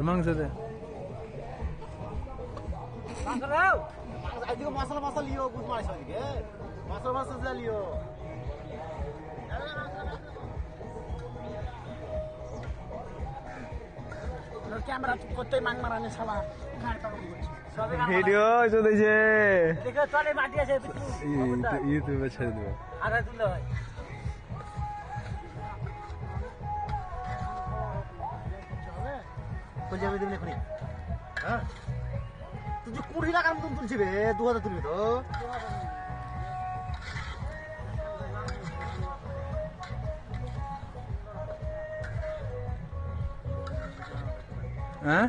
মাংস দে মশলা মশলা লিও বুঝ মারিস মশলা মশলা লিও ক্যামেরা করতে মাং মারানি শালা ভিডিও চলছে দেখো চলে মাটি আছে ইউটিউবে ছেড়ে দেবো আধা তুলে হয় কোন যাবে দিবি এখনই হ্যাঁ তুই যে 20 টাকার মতন তুলছি বে 2000 তুলবি তো হ্যাঁ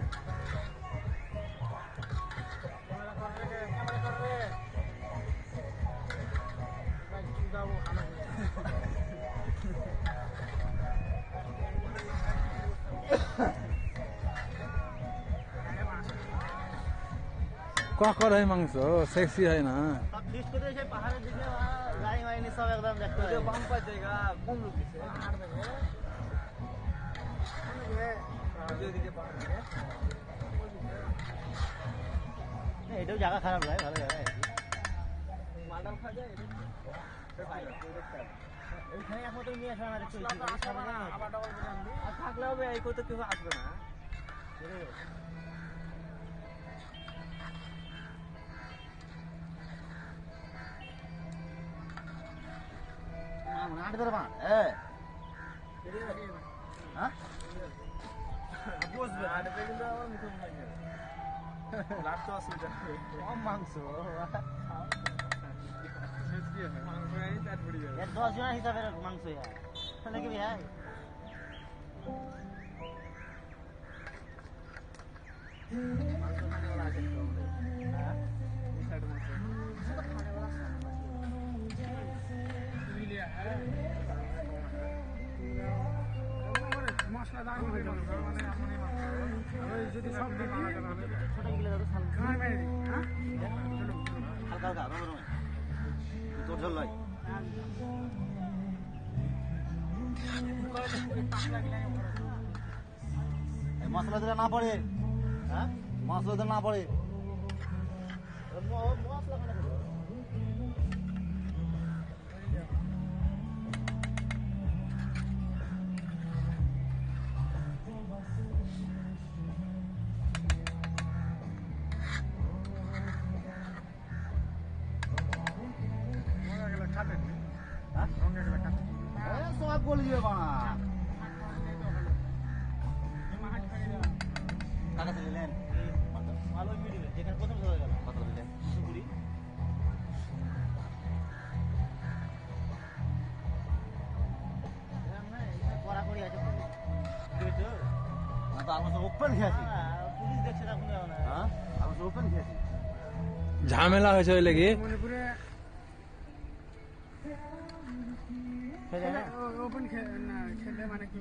কাকর হয় মাংস সেক্সি হয় না ফিশ করে সেই পাহাড়ের দিকে লাইন লাইনে সব একদম দেখতে হয় বাম পাশ জায়গা কোন লোক দিছে এটাও জায়গা খারাপ নয় ভালো জায়গা মালডাল খাওয়া যায় এইখানে একমাত্র নিয়ে আসা আমার একটু আর থাকলেও এই করতে কেউ আসবে না নাট ধরে মা হ্যাঁ বুঝবে আটবে কিন্তু আমার মুখে মনে হয় লাট তো অসুবিধা কম মাংস এর 10 জন হিসাবে মাংস নাকি ভাই মাংস খানে वाला আছে তো হ্যাঁ এই সাইড মাংস খানে वाला মশলা দাম হয়ে গেল মানে আপনি যদি সব দেখি ছোট গিলে দাও সাল খাই মেরে হ্যাঁ হালকা হালকা রং তোর ঝোল লয় মশলা দিলে না পড়ে হ্যাঁ মশলা দিলে না পড়ে মশলা খানে সব বলে দিবে টাকা দিলেন ভালো দিলেন যেখানে প্রথম হয়ে গেল কত দিলেন 220 কড়াকড়ি আছে আমরা ওপেন খেয়েছি পুলিশ দেখছে না কোনো হ্যাঁ আমরা ওপেন খেয়েছি ঝামেলা হয়েছে ওই লেগে মণিপুরে ওপেন খেলে মানে কি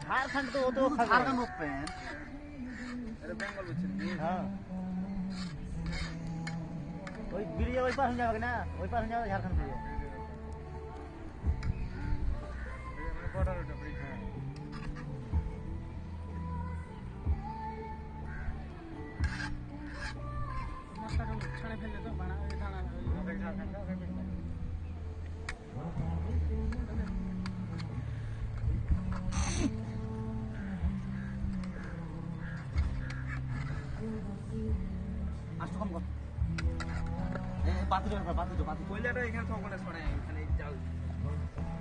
ঝাড়খণ্ড তো ঝাড়খণ্ড ওপেন বেঙ্গল বুঝছেন হ্যাঁ ওই ব্রিজে ওই পাশে যাবে না ওই পাশে যাবে ঝাড়খণ্ড ব্রিজে বর্ডার ওটা ব্রিজ হ্যাঁ মশলাটা ছাড়ে ফেললে তো বানা ওই দানা ওই ঝাড়খণ্ড আষ্ট কম কর পাতি পাতি পাতি কইলাটা এখানে থাকবে না ছড়ায় এখানে জাল